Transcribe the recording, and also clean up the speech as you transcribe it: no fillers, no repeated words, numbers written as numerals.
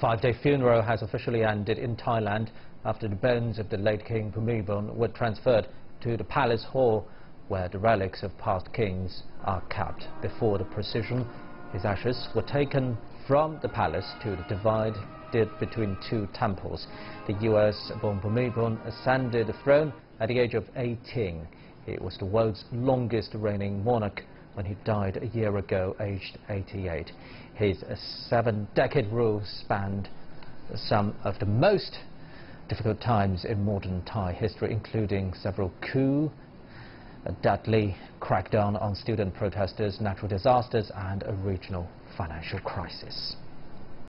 5-day funeral has officially ended in Thailand after the bones of the late King Bhumibol were transferred to the palace hall where the relics of past kings are kept. Before the procession, his ashes were taken from the palace to the divide between two temples. The US-born Bhumibol ascended the throne at the age of 18. He was the world's longest reigning monarch when he died a year ago, aged 88. His 7-decade rule spanned some of the most difficult times in modern Thai history, including several coups, a deadly crackdown on student protesters, natural disasters and a regional financial crisis.